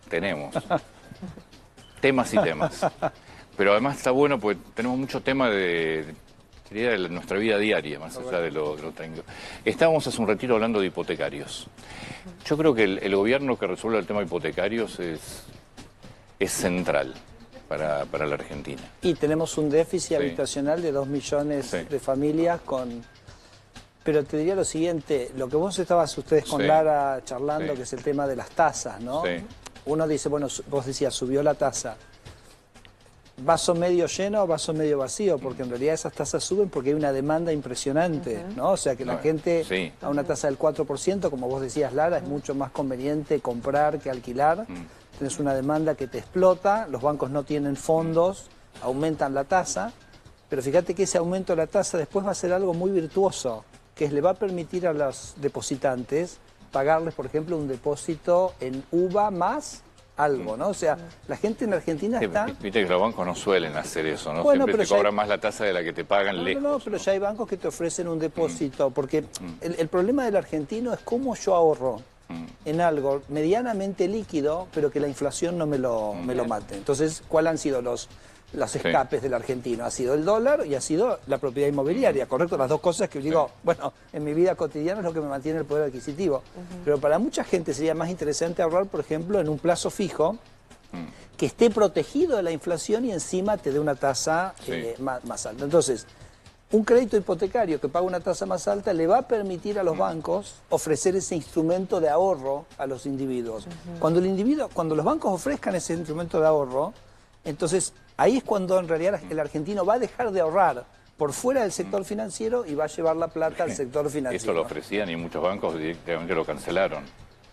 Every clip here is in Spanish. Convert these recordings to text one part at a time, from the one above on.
tenemos temas y temas. Pero además está bueno porque tenemos mucho tema de nuestra vida diaria, más allá de lo técnico. Estábamos hace un ratito hablando de hipotecarios. Yo creo que el gobierno que resuelva el tema de hipotecarios es central para la Argentina. Y tenemos un déficit habitacional de 2 millones de familias con... Pero te diría lo siguiente, lo que ustedes con Lara charlando, que es el tema de las tasas, ¿no? Sí. Uno dice, bueno, vos decías, subió la tasa. ¿Vaso medio lleno o vaso medio vacío? Porque en realidad esas tasas suben porque hay una demanda impresionante, ¿no? O sea que la gente a una tasa del 4%, como vos decías, Lara, es mucho más conveniente comprar que alquilar. Tienes una demanda que te explota, los bancos no tienen fondos, aumentan la tasa, pero fíjate que ese aumento de la tasa después va a ser algo muy virtuoso, que le va a permitir a los depositantes pagarles, por ejemplo, un depósito en UVA más algo, ¿no? O sea, la gente en Argentina está... Viste que los bancos no suelen hacer eso, ¿no? Bueno, siempre te cobran más la tasa de la que te pagan lejos. No, pero ya hay bancos que te ofrecen un depósito, porque el problema del argentino es cómo yo ahorro en algo medianamente líquido, pero que la inflación no me lo mate. Entonces, ¿cuáles han sido los escapes del argentino? Ha sido el dólar y ha sido la propiedad inmobiliaria, ¿correcto? Las dos cosas que digo, bueno, en mi vida cotidiana es lo que me mantiene el poder adquisitivo. Pero para mucha gente sería más interesante ahorrar, por ejemplo, en un plazo fijo, que esté protegido de la inflación y encima te dé una tasa más alta. Entonces, un crédito hipotecario que paga una tasa más alta le va a permitir a los bancos ofrecer ese instrumento de ahorro a los individuos. Cuando los bancos ofrezcan ese instrumento de ahorro, entonces ahí es cuando en realidad el argentino va a dejar de ahorrar por fuera del sector financiero y va a llevar la plata al sector financiero. Eso lo ofrecían y muchos bancos directamente lo cancelaron.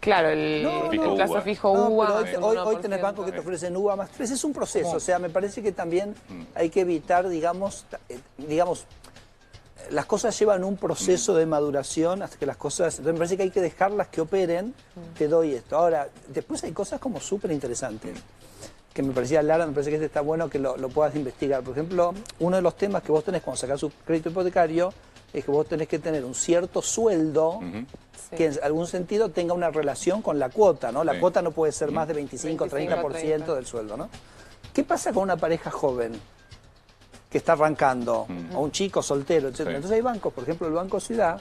Claro, el plazo fijo UVA. Hoy tenés bancos que te ofrecen UVA más 3. Es un proceso, o sea, me parece que también hay que evitar, digamos, las cosas llevan un proceso de maduración hasta que las cosas... Entonces me parece que hay que dejarlas que operen, te doy esto. Ahora, después hay cosas como súper interesantes, que me parecía, Lara, me parece que está bueno que lo puedas investigar. Por ejemplo, uno de los temas que vos tenés cuando sacás un crédito hipotecario es que vos tenés que tener un cierto sueldo que en algún sentido tenga una relación con la cuota, ¿no? La cuota no puede ser más de 25 o 30% del sueldo, ¿no? ¿Qué pasa con una pareja joven que está arrancando, o un chico soltero, etc.? Entonces hay bancos, por ejemplo el Banco Ciudad,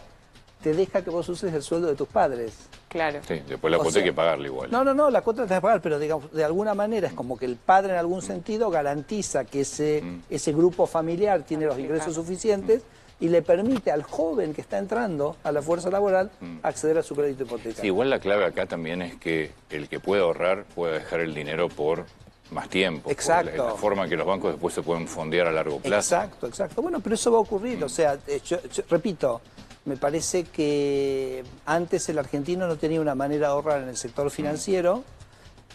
te deja que vos uses el sueldo de tus padres. Claro. Sí, después la cuota hay que pagarla igual. No, la cuota la tenés que pagar, pero digamos, de alguna manera es como que el padre en algún sentido garantiza que ese grupo familiar tiene los ingresos suficientes y le permite al joven que está entrando a la fuerza laboral acceder a su crédito hipotecario. Sí, igual la clave acá también es que el que puede ahorrar pueda dejar el dinero por más tiempo. Exacto. La forma que los bancos después se pueden fondear a largo plazo. Exacto. Bueno, pero eso va a ocurrir. O sea, yo repito, me parece que antes el argentino no tenía una manera de ahorrar en el sector financiero,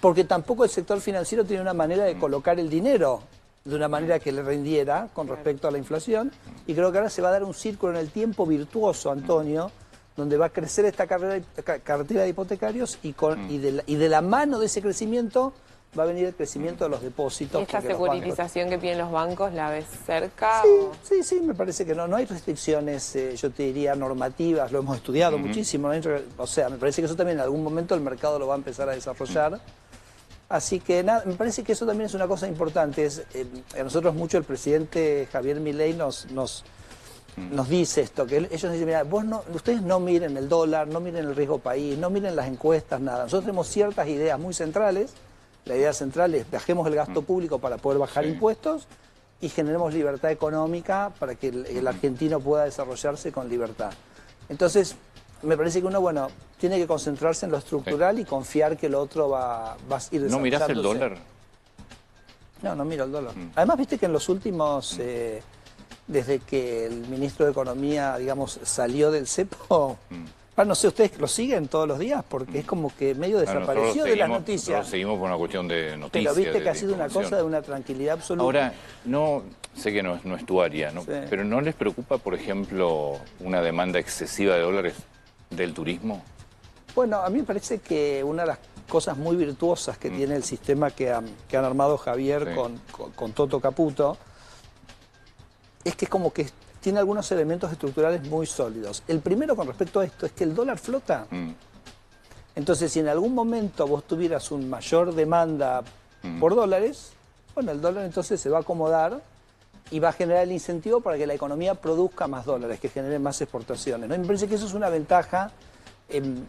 porque tampoco el sector financiero tenía una manera de colocar el dinero de una manera que le rindiera con respecto a la inflación. Y creo que ahora se va a dar un círculo en el tiempo virtuoso, Antonio, donde va a crecer esta cartera de hipotecarios y de la mano de ese crecimiento va a venir el crecimiento de los depósitos. ¿Y esta securitización que piden los bancos la ves cerca? Sí, me parece que no hay restricciones, yo te diría, normativas, lo hemos estudiado muchísimo, o sea, me parece que eso también en algún momento el mercado lo va a empezar a desarrollar. Así que nada, me parece que eso también es una cosa importante. A nosotros mucho el presidente Javier Milei nos dice esto, que ellos dicen, mira, ustedes no miren el dólar, no miren el riesgo país, no miren las encuestas, nada. Nosotros tenemos ciertas ideas muy centrales. La idea central es bajemos el gasto público para poder bajar impuestos y generemos libertad económica para que el argentino pueda desarrollarse con libertad. Entonces, me parece que uno, tiene que concentrarse en lo estructural y confiar que lo otro va a ir desarrollándose. ¿No mirás el dólar? No miro el dólar. Además, viste que en los últimos, desde que el ministro de Economía, digamos, salió del cepo... No sé, ¿ustedes lo siguen todos los días? Porque es como que medio desapareció de las noticias. Nosotros seguimos por una cuestión de noticias. Pero viste que ha sido una cosa de una tranquilidad absoluta. Ahora, sé que no es tu área, pero ¿no les preocupa, por ejemplo, una demanda excesiva de dólares del turismo? Bueno, a mí me parece que una de las cosas muy virtuosas que tiene el sistema que han armado Javier con Toto Caputo es que es como que tiene algunos elementos estructurales muy sólidos. El primero con respecto a esto es que el dólar flota. Entonces, si en algún momento vos tuvieras una mayor demanda por dólares, bueno, el dólar entonces se va a acomodar y va a generar el incentivo para que la economía produzca más dólares, que genere más exportaciones, ¿no? Y me parece que eso es una ventaja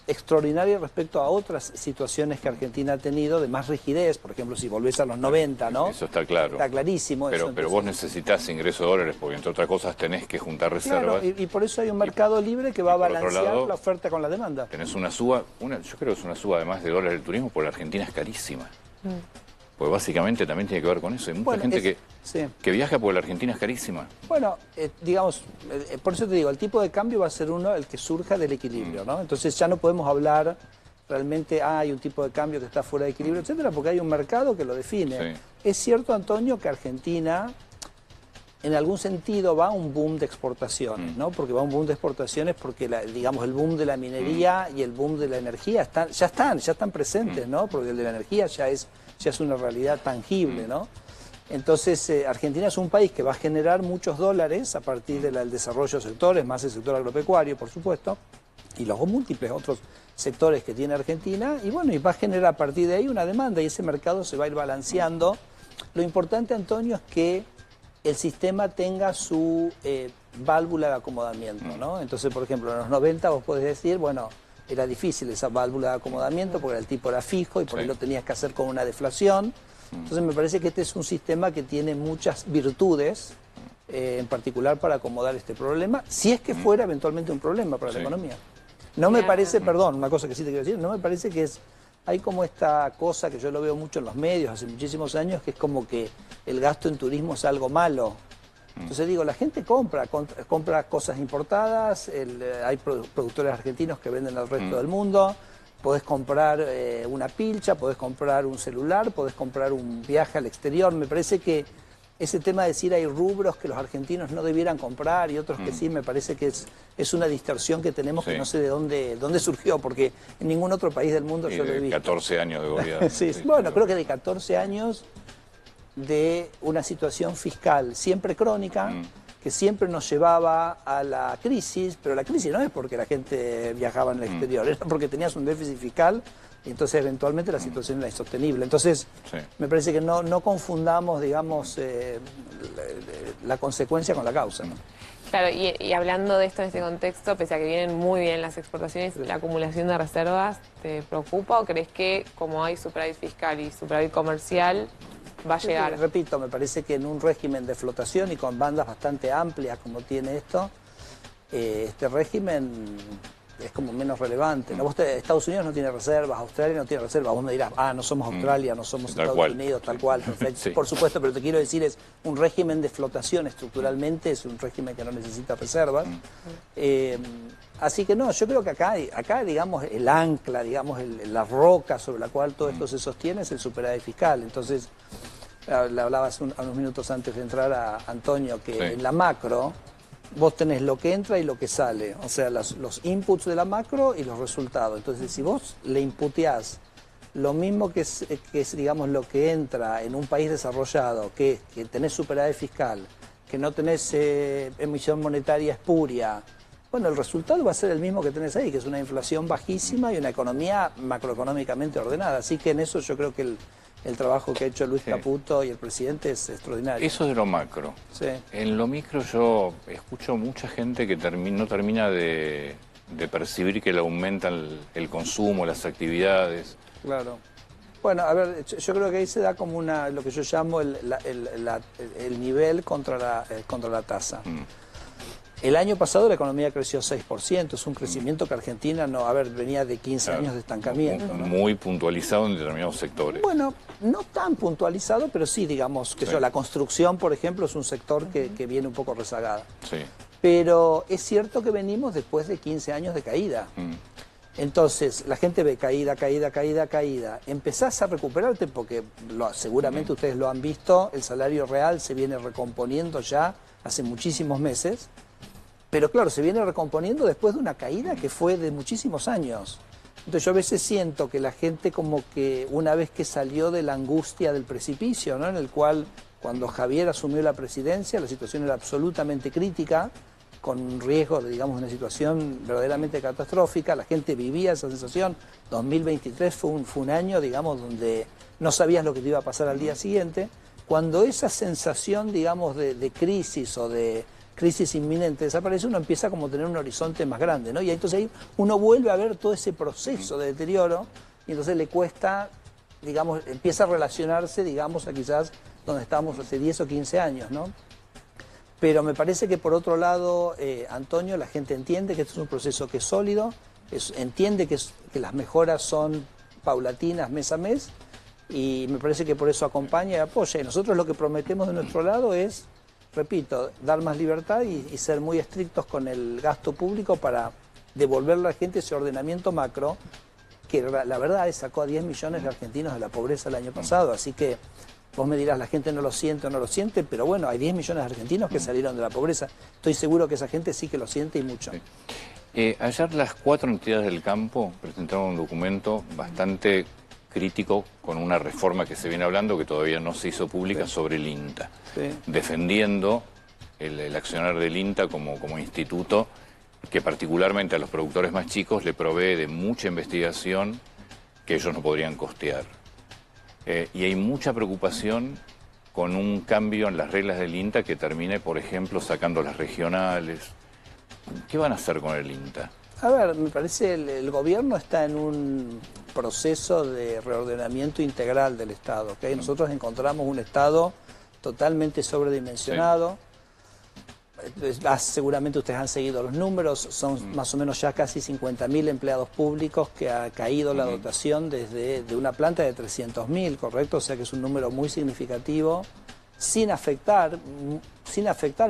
extraordinaria respecto a otras situaciones que Argentina ha tenido de más rigidez, por ejemplo, si volvés a los 90, ¿no? Eso está claro. Está clarísimo Pero, eso. pero vos necesitas ingresos de dólares porque, entre otras cosas, tenés que juntar reservas. Claro, y por eso hay un mercado libre que va a por otro balancear lado, la oferta con la demanda. Tenés una suba, yo creo que es una suba además de dólares del turismo, porque la Argentina es carísima. Pues básicamente también tiene que ver con eso. Hay mucha gente que viaja porque la Argentina es carísima. Bueno, digamos, por eso te digo, el tipo de cambio va a ser uno el que surja del equilibrio, ¿no? Entonces ya no podemos hablar realmente, hay un tipo de cambio que está fuera de equilibrio, etcétera, porque hay un mercado que lo define. Sí. Es cierto, Antonio, que Argentina en algún sentido va a un boom de exportaciones, ¿no? Porque va a un boom de exportaciones porque, digamos, el boom de la minería y el boom de la energía ya están presentes, ¿no? Porque el de la energía ya es una realidad tangible, ¿no? Entonces, Argentina es un país que va a generar muchos dólares a partir del desarrollo de sectores, más el sector agropecuario, por supuesto, y los múltiples otros sectores que tiene Argentina, y bueno, y va a generar a partir de ahí una demanda, y ese mercado se va a ir balanceando. Lo importante, Antonio, es que el sistema tenga su válvula de acomodamiento, ¿no? Entonces, por ejemplo, en los 90 vos podés decir, bueno, era difícil esa válvula de acomodamiento porque el tipo era fijo y por ahí lo tenías que hacer con una deflación. Entonces me parece que este es un sistema que tiene muchas virtudes, en particular para acomodar este problema, si es que fuera eventualmente un problema para la economía. No me parece, perdón, una cosa que sí te quiero decir, no me parece que hay como esta cosa que yo lo veo mucho en los medios hace muchísimos años, que es como que el gasto en turismo es algo malo. Entonces digo, la gente compra cosas importadas, hay productores argentinos que venden al resto del mundo, podés comprar una pilcha, podés comprar un celular, podés comprar un viaje al exterior. Me parece que ese tema de decir hay rubros que los argentinos no debieran comprar y otros que sí, me parece que es una distorsión que tenemos que no sé de dónde surgió, porque en ningún otro país del mundo yo lo he visto. 14 años de gobierno. Bueno, creo que de 14 años de una situación fiscal siempre crónica, que siempre nos llevaba a la crisis, pero la crisis no es porque la gente viajaba en el exterior, era porque tenías un déficit fiscal y entonces eventualmente la situación era insostenible. Entonces, me parece que no confundamos, digamos, la consecuencia con la causa, ¿no? Claro, y hablando de esto en este contexto, pese a que vienen muy bien las exportaciones, ¿la acumulación de reservas te preocupa o crees que como hay superávit fiscal y superávit comercial, va a llegar? Repito, me parece que en un régimen de flotación y con bandas bastante amplias como tiene esto, este régimen es como menos relevante, ¿no? Estados Unidos no tiene reservas, Australia no tiene reservas. Vos me dirás, no somos Australia, no somos Estados Unidos, tal cual, perfecto. Por supuesto, pero te quiero decir, es un régimen de flotación estructuralmente, es un régimen que no necesita reservas. Así que no, yo creo que acá digamos, el ancla, digamos, la roca sobre la cual todo esto se sostiene es el superávit fiscal. Entonces, le hablabas unos minutos antes de entrar a Antonio, que en la macro vos tenés lo que entra y lo que sale, o sea, los inputs de la macro y los resultados. Entonces, si vos le inputeás lo mismo que es, digamos, lo que entra en un país desarrollado, que tenés superávit fiscal, que no tenés emisión monetaria espuria, bueno, el resultado va a ser el mismo que tenés ahí, que es una inflación bajísima y una economía macroeconómicamente ordenada. Así que en eso yo creo que el trabajo que ha hecho Luis Caputo y el presidente es extraordinario. Eso es de lo macro. En lo micro yo escucho mucha gente que no termina de percibir que le aumentan el consumo, las actividades. Claro. Bueno, a ver, yo creo que ahí se da como lo que yo llamo el nivel contra la tasa. El año pasado la economía creció 6%, es un crecimiento que Argentina venía de 15 años de estancamiento. Muy puntualizado en determinados sectores. Bueno, no tan puntualizado, pero sí, digamos, la construcción, por ejemplo, es un sector que viene un poco rezagada. Pero es cierto que venimos después de 15 años de caída. Entonces, la gente ve caída. Empezás a recuperarte porque seguramente ustedes lo han visto, el salario real se viene recomponiendo ya hace muchísimos meses. Pero claro, se viene recomponiendo después de una caída que fue de muchísimos años. Entonces yo a veces siento que la gente como que una vez que salió de la angustia del precipicio, ¿no? En el cual cuando Javier asumió la presidencia la situación era absolutamente crítica, con un riesgo, digamos, una situación verdaderamente catastrófica. La gente vivía esa sensación. 2023 fue un año, digamos, donde no sabías lo que te iba a pasar al día siguiente. Cuando esa sensación, digamos, de crisis o de crisis inminente desaparece, uno empieza como a tener un horizonte más grande, ¿no? Y entonces ahí uno vuelve a ver todo ese proceso de deterioro y entonces le cuesta, digamos, empieza a relacionarse, digamos, a quizás donde estábamos hace 10 o 15 años, ¿no? Pero me parece que por otro lado, Antonio, la gente entiende que esto es un proceso que es sólido, entiende que las mejoras son paulatinas mes a mes y me parece que por eso acompaña y apoya. Y nosotros lo que prometemos de nuestro lado es, repito, dar más libertad y ser muy estrictos con el gasto público para devolverle a la gente ese ordenamiento macro que la verdad sacó a 10 millones de argentinos de la pobreza el año pasado, así que vos me dirás, la gente no lo siente o no lo siente, pero bueno, hay 10 millones de argentinos que salieron de la pobreza. Estoy seguro que esa gente sí que lo siente y mucho. Sí. Ayer las 4 entidades del campo presentaron un documento bastante crítico con una reforma que se viene hablando que todavía no se hizo pública sobre el INTA, defendiendo el accionar del INTA como instituto que particularmente a los productores más chicos le provee de mucha investigación que ellos no podrían costear. Y hay mucha preocupación con un cambio en las reglas del INTA que termine, por ejemplo, sacando las regionales. ¿Qué van a hacer con el INTA? A ver, me parece el gobierno está en un proceso de reordenamiento integral del Estado. ¿Okay? Nosotros encontramos un Estado totalmente sobredimensionado. Seguramente ustedes han seguido los números, son más o menos ya casi 50.000 empleados públicos que ha caído la dotación desde una planta de 300.000, ¿correcto? O sea que es un número muy significativo, sin afectar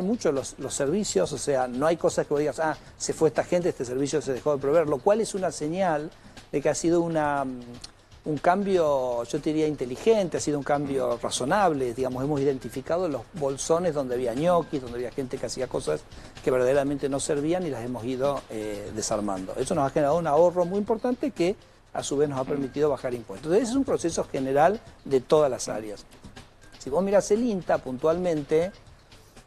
mucho los servicios, o sea, no hay cosas que vos digas, se fue esta gente, este servicio se dejó de proveer, lo cual es una señal de que ha sido un cambio, yo te diría, inteligente, ha sido un cambio razonable, digamos, hemos identificado los bolsones donde había ñoquis, donde había gente que hacía cosas que verdaderamente no servían y las hemos ido desarmando. Eso nos ha generado un ahorro muy importante que a su vez nos ha permitido bajar impuestos. Entonces, ese es un proceso general de todas las áreas. Si vos mirás el INTA puntualmente,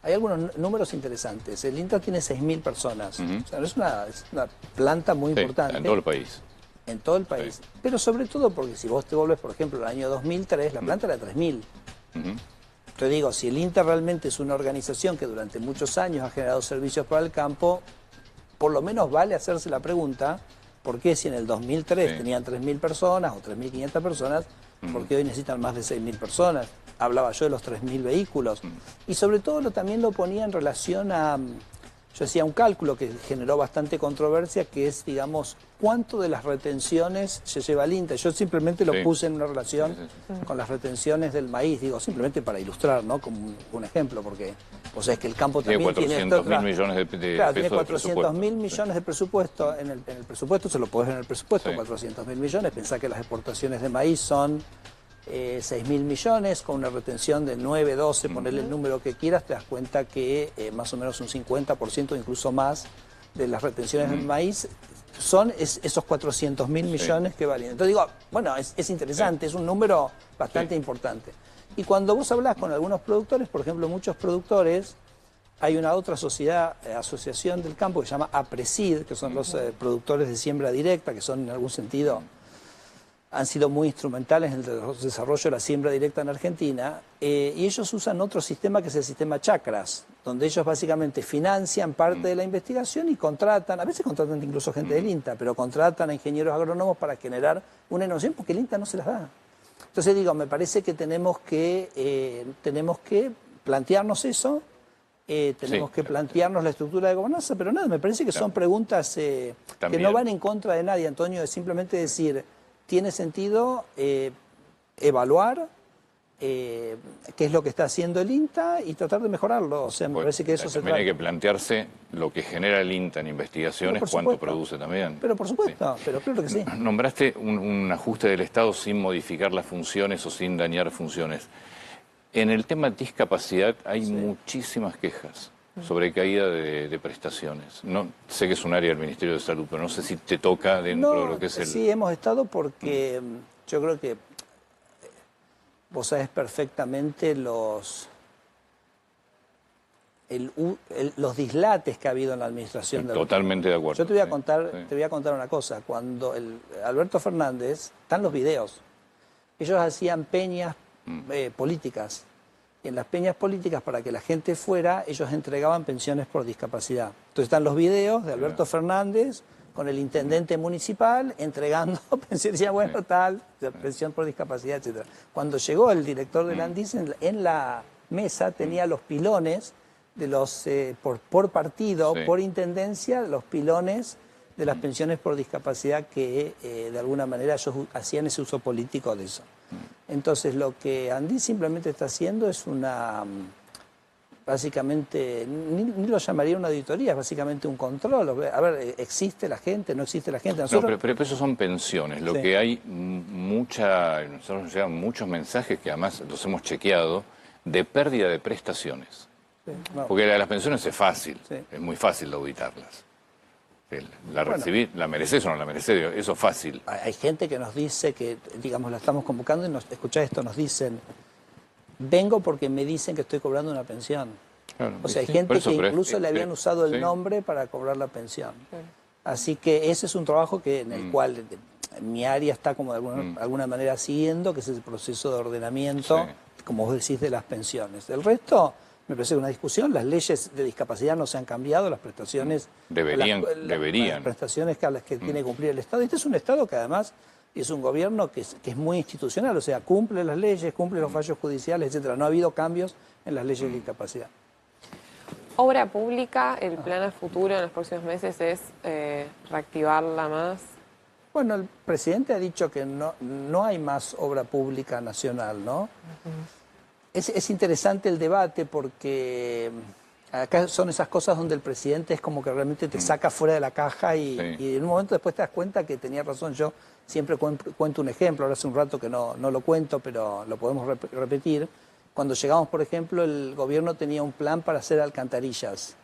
hay algunos números interesantes. El INTA tiene 6.000 personas, o sea, es una planta muy importante. En todo el país. En todo el país, sí. Pero sobre todo porque si vos te volvés, por ejemplo, al año 2003, la planta era 3.000. Te digo, si el INTA realmente es una organización que durante muchos años ha generado servicios para el campo, por lo menos vale hacerse la pregunta, ¿por qué si en el 2003 tenían 3.000 personas o 3.500 personas, por qué hoy necesitan más de 6.000 personas? Hablaba yo de los 3.000 vehículos. Y sobre todo también lo ponía en relación a... Yo hacía un cálculo que generó bastante controversia, que es, digamos, cuánto de las retenciones se lleva al INTA. Yo simplemente lo puse en una relación con las retenciones del maíz, digo, simplemente para ilustrar, ¿no? Como un ejemplo, porque vos sabés que el campo también tiene... 400.000 millones de claro, tiene 400.000 millones de presupuesto. En el presupuesto, se lo podés ver en el presupuesto, 400.000 millones. Pensá que las exportaciones de maíz son 6.000 millones, con una retención de 9, 12, ponerle el número que quieras, te das cuenta que más o menos un 50%, incluso más, de las retenciones del maíz son esos 400.000 millones que valen. Entonces digo, bueno, es interesante, es un número bastante importante. Y cuando vos hablás con algunos productores, por ejemplo, muchos productores, hay una otra sociedad, asociación del campo que se llama APRESID, que son los productores de siembra directa, que son en algún sentido... han sido muy instrumentales en el desarrollo de la siembra directa en Argentina, y ellos usan otro sistema que es el sistema chacras, donde ellos básicamente financian parte de la investigación y contratan, a veces contratan incluso gente del INTA, pero contratan a ingenieros agrónomos para generar una innovación porque el INTA no se las da. Entonces digo, me parece que tenemos que plantearnos eso, tenemos que plantearnos la estructura de gobernanza, pero nada, me parece que son preguntas que no van en contra de nadie, Antonio, es simplemente decir... Tiene sentido evaluar qué es lo que está haciendo el INTA y tratar de mejorarlo. O sea, me parece que eso se trata. Hay que plantearse lo que genera el INTA en investigaciones, cuánto produce también. Pero por supuesto, pero claro que sí. Nombraste un ajuste del Estado sin modificar las funciones o sin dañar funciones. En el tema de discapacidad hay muchísimas quejas sobre caída de prestaciones. No sé que es un área del Ministerio de Salud, pero no sé si te toca dentro de lo que es el... Sí, hemos estado porque yo creo que vos sabés perfectamente los dislates que ha habido en la administración de Totalmente de acuerdo. Yo te voy a sí, contar, sí. te voy a contar una cosa. Cuando Alberto Fernández, están los videos, ellos hacían peñas políticas. Y en las peñas políticas, para que la gente fuera, ellos entregaban pensiones por discapacidad. Entonces están los videos de Alberto Fernández con el intendente municipal entregando pensiones, decía, bueno, tal, pensión por discapacidad, etcétera. Cuando llegó el director del ANDIS, en la mesa tenía los pilones de los por partido, Sí. por intendencia, los pilones de las pensiones por discapacidad que de alguna manera ellos hacían ese uso político de eso. Entonces lo que ANDIS simplemente está haciendo es básicamente, ni lo llamaría una auditoría, es básicamente un control. A ver, ¿existe la gente? ¿No existe la gente? No, pero eso son pensiones. Lo Sí. que hay nosotros nos llegan muchos mensajes que además los hemos chequeado de pérdida de prestaciones. Sí, no. Porque las pensiones es fácil, Sí. es muy fácil de auditarlas. La recibís, la mereces o no la mereces, eso es fácil. Hay gente que nos dice que, digamos, la estamos convocando y escuchá esto, nos dicen, vengo porque me dicen que estoy cobrando una pensión. Claro, O sea, hay sí, gente por eso, que pero incluso le habían usado el sí. nombre para cobrar la pensión. Así que ese es un trabajo en el cual mi área está como de alguna manera siguiendo, que es el proceso de ordenamiento, Sí. como vos decís, de las pensiones. El resto, me parece una discusión, las leyes de discapacidad no se han cambiado, las prestaciones... Deberían. Las prestaciones a las que tiene que cumplir el Estado. Este es un Estado que además es un gobierno que es muy institucional, o sea, cumple las leyes, cumple los fallos judiciales, etcétera. No ha habido cambios en las leyes de discapacidad. Obra pública, el plan a futuro en los próximos meses es reactivarla más. Bueno, el presidente ha dicho que no hay más obra pública nacional, ¿no? Es interesante el debate porque acá son esas cosas donde el presidente es como que realmente te saca fuera de la caja y en un momento después te das cuenta que tenía razón. Yo siempre cuento un ejemplo, ahora hace un rato que no lo cuento, pero lo podemos repetir. Cuando llegamos, por ejemplo, el gobierno tenía un plan para hacer alcantarillas.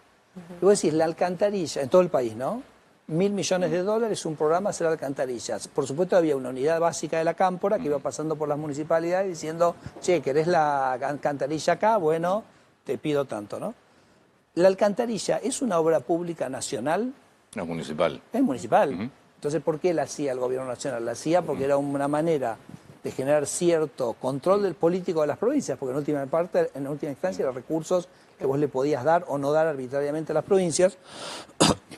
Y vos decís, la alcantarilla, en todo el país, ¿no? $1.000 millones, un programa hacer alcantarillas. Por supuesto había una unidad básica de la Cámpora que iba pasando por las municipalidades diciendo, che, ¿querés la alcantarilla acá? Bueno, te pido tanto, ¿no? La alcantarilla es una obra pública nacional. No es municipal. Es municipal. Entonces, ¿por qué la hacía el gobierno nacional? La hacía porque era una manera de generar cierto control del político de las provincias, porque en última instancia eran recursos que vos le podías dar o no dar arbitrariamente a las provincias,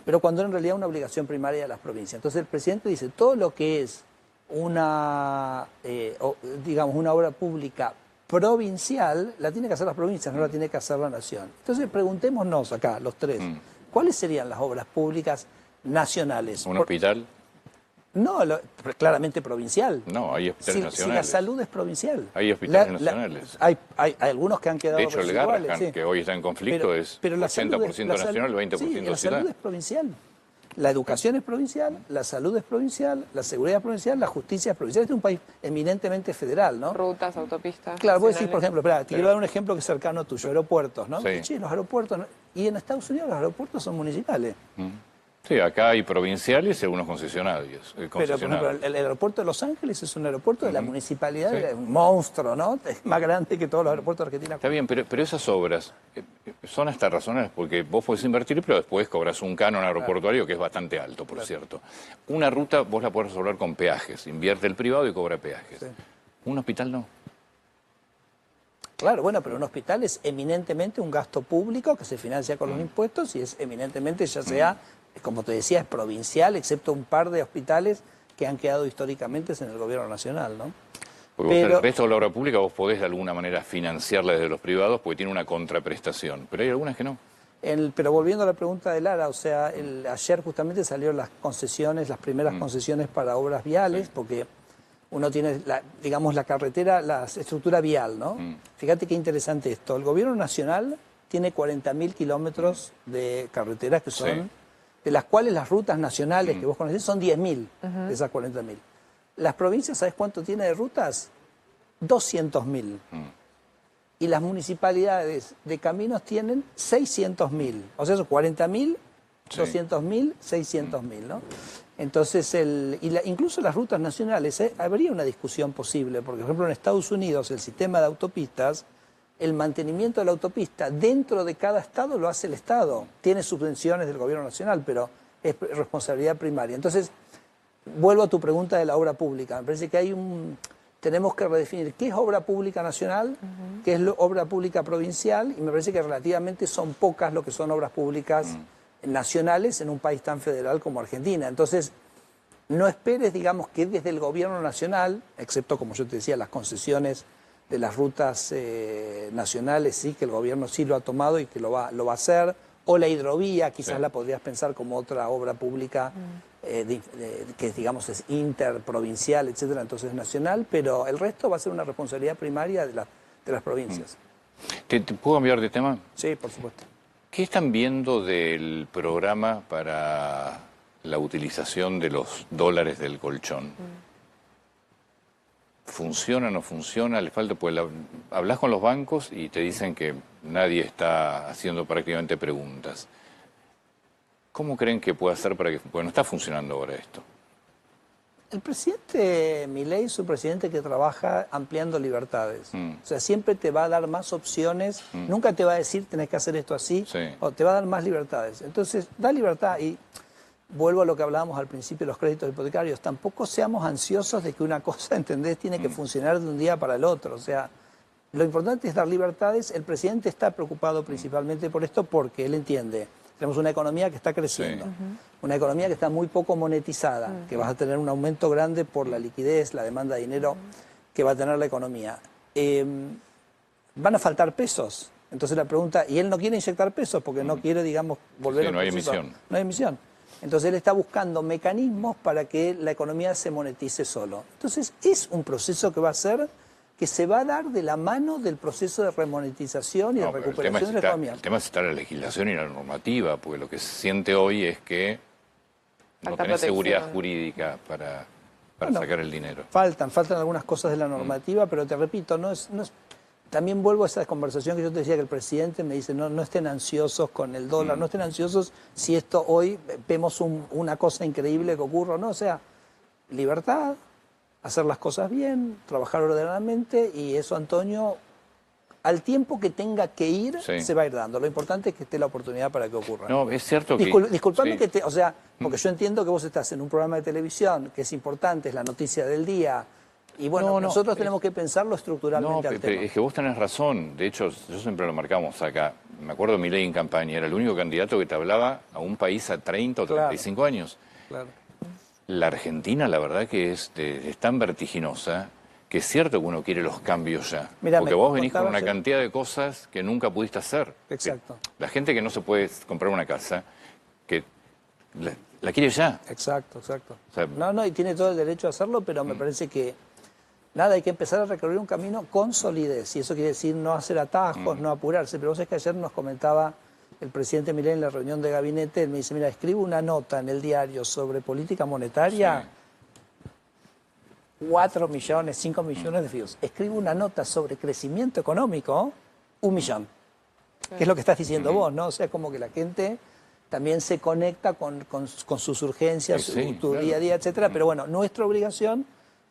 pero cuando era en realidad una obligación primaria de las provincias. Entonces el presidente dice, todo lo que es una obra pública provincial, la tiene que hacer las provincias, no la tiene que hacer la nación. Entonces preguntémonos acá, los tres, ¿cuáles serían las obras públicas nacionales? ¿Un hospital? No, claramente provincial. No, hay hospitales nacionales. Si la salud es provincial. Hay hospitales nacionales. Hay algunos que han quedado De hecho, el residuales, Garrahan, que hoy está en conflicto, es la 80% nacional, 20% sí, la ciudad. salud es provincial. La educación es provincial, la salud es provincial, la seguridad es provincial, la justicia es provincial. Este es un país eminentemente federal, ¿no? Rutas, autopistas. Claro, vos decís, nacionales. por ejemplo, espera, te quiero dar un ejemplo que es cercano tuyo, aeropuertos, ¿no? Sí. Che, los aeropuertos, y en Estados Unidos los aeropuertos son municipales. Sí, acá hay provinciales y algunos concesionarios. Pero, por ejemplo, el aeropuerto de Los Ángeles es un aeropuerto de la municipalidad, es un monstruo, ¿no? Es más grande que todos los aeropuertos de Argentina. Está bien, pero esas obras son hasta razonables porque vos podés invertir, pero después cobras un canon aeroportuario que es bastante alto, por cierto. Una ruta vos la podés resolver con peajes, invierte el privado y cobra peajes. Sí. Un hospital no. Claro, bueno, pero un hospital es eminentemente un gasto público que se financia con los impuestos y es eminentemente, ya sea, como te decía, es provincial, excepto un par de hospitales que han quedado históricamente en el gobierno nacional, ¿no? Porque el resto de la obra pública vos podés de alguna manera financiarla desde los privados porque tiene una contraprestación, pero hay algunas que no. Pero volviendo a la pregunta de Lara, o sea, ayer justamente salieron las concesiones, las primeras concesiones para obras viales, porque uno tiene, digamos, la carretera, la estructura vial, ¿no? Fíjate qué interesante esto. El gobierno nacional tiene 40.000 kilómetros de carreteras que son, de las cuales las rutas nacionales que vos conocés son 10.000 de esas 40.000. Las provincias, ¿sabes cuánto tiene de rutas? 200.000. Y las municipalidades de caminos tienen 600.000. O sea, son 40.000, 200.000, 600.000, ¿no? Entonces, incluso las rutas nacionales, habría una discusión posible, porque, por ejemplo, en Estados Unidos el sistema de autopistas el mantenimiento de la autopista dentro de cada estado lo hace el Estado. Tiene subvenciones del gobierno nacional, pero es responsabilidad primaria. Entonces, vuelvo a tu pregunta de la obra pública. Me parece que tenemos que redefinir qué es obra pública nacional, qué es obra pública provincial, y me parece que relativamente son pocas lo que son obras públicas nacionales en un país tan federal como Argentina. Entonces, no esperes, digamos, que desde el gobierno nacional, excepto, como yo te decía, las concesiones de las rutas nacionales, sí, que el gobierno sí lo ha tomado y que lo va a hacer, o la hidrovía, quizás la podrías pensar como otra obra pública que, digamos, es interprovincial, etcétera, entonces nacional, pero el resto va a ser una responsabilidad primaria de las provincias. ¿Te puedo cambiar de tema? Sí, por supuesto. ¿Qué están viendo del programa para la utilización de los dólares del colchón? ¿Funciona, no funciona? ¿Le falta? Pues hablas con los bancos y te dicen que nadie está haciendo prácticamente preguntas. ¿Cómo creen que puede hacer para que... Porque no está funcionando ahora esto. El presidente Milei es un presidente que trabaja ampliando libertades. O sea, siempre te va a dar más opciones. Nunca te va a decir tenés que hacer esto así. Sí. O te va a dar más libertades. Entonces, da libertad y... Vuelvo a lo que hablábamos al principio de los créditos hipotecarios. Tampoco seamos ansiosos de que una cosa, ¿entendés?, tiene que funcionar de un día para el otro. O sea, lo importante es dar libertades. El presidente está preocupado principalmente por esto porque él entiende. Tenemos una economía que está creciendo, una economía que está muy poco monetizada, que vas a tener un aumento grande por la liquidez, la demanda de dinero que va a tener la economía. Van a faltar pesos. Entonces la pregunta, y él no quiere inyectar pesos porque no quiere, digamos, volver a... no hay emisión. No hay emisión. Entonces él está buscando mecanismos para que la economía se monetice solo. Entonces es un proceso que va a ser, que se va a dar de la mano del proceso de remonetización y de recuperación de la economía. El tema es estar la legislación y la normativa, porque lo que se siente hoy es que no tenés seguridad jurídica para sacar el dinero. Faltan algunas cosas de la normativa, pero te repito, no es también vuelvo a esa conversación que yo te decía, que el presidente me dice, no estén ansiosos con el dólar, no estén ansiosos si esto hoy vemos una cosa increíble que ocurra, ¿no? O sea, libertad, hacer las cosas bien, trabajar ordenadamente, y eso, Antonio, al tiempo que tenga que ir, se va a ir dando. Lo importante es que esté la oportunidad para que ocurra. No, es cierto que... Disculpame que o sea, porque yo entiendo que vos estás en un programa de televisión, que es importante, es la noticia del día. Y bueno, nosotros tenemos que pensarlo estructuralmente al tema. Es que vos tenés razón. De hecho, yo siempre lo marcamos acá. Me acuerdo de Milei en campaña. Era el único candidato que te hablaba a un país a 30 o 35 años. Claro. La Argentina, la verdad que es tan vertiginosa que es cierto que uno quiere los cambios ya. Mirá, porque vos venís con una cantidad de cosas que nunca pudiste hacer. Exacto. La gente que no se puede comprar una casa, que la quiere ya. Exacto. O sea, no, y tiene todo el derecho a hacerlo, pero me parece que... Nada, hay que empezar a recorrer un camino con solidez, y eso quiere decir no hacer atajos, no apurarse. Pero vos sabés que ayer nos comentaba el presidente Milei en la reunión de gabinete, él me dice, mira, escribo una nota en el diario sobre política monetaria, 4 millones, 5 millones de views. Escribo una nota sobre crecimiento económico, 1 millón, que es lo que estás diciendo vos, ¿no? O sea, como que la gente también se conecta con sus urgencias, tu día a día, etcétera. Pero bueno, nuestra obligación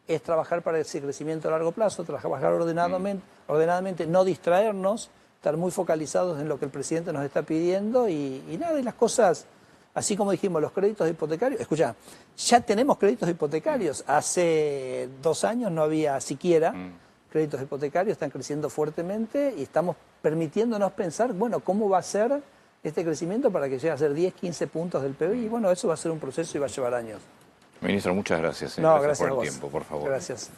es trabajar para ese crecimiento a largo plazo, trabajar ordenadamente, no distraernos, estar muy focalizados en lo que el presidente nos está pidiendo y nada, y las cosas, así como dijimos, los créditos hipotecarios, escucha, ya tenemos créditos hipotecarios, hace 2 años no había siquiera créditos hipotecarios, están creciendo fuertemente y estamos permitiéndonos pensar, bueno, ¿cómo va a ser este crecimiento para que llegue a ser 10, 15 puntos del PBI? Y bueno, eso va a ser un proceso y va a llevar años. Ministro, muchas gracias. No, gracias por a el vos. tiempo, por favor. Gracias.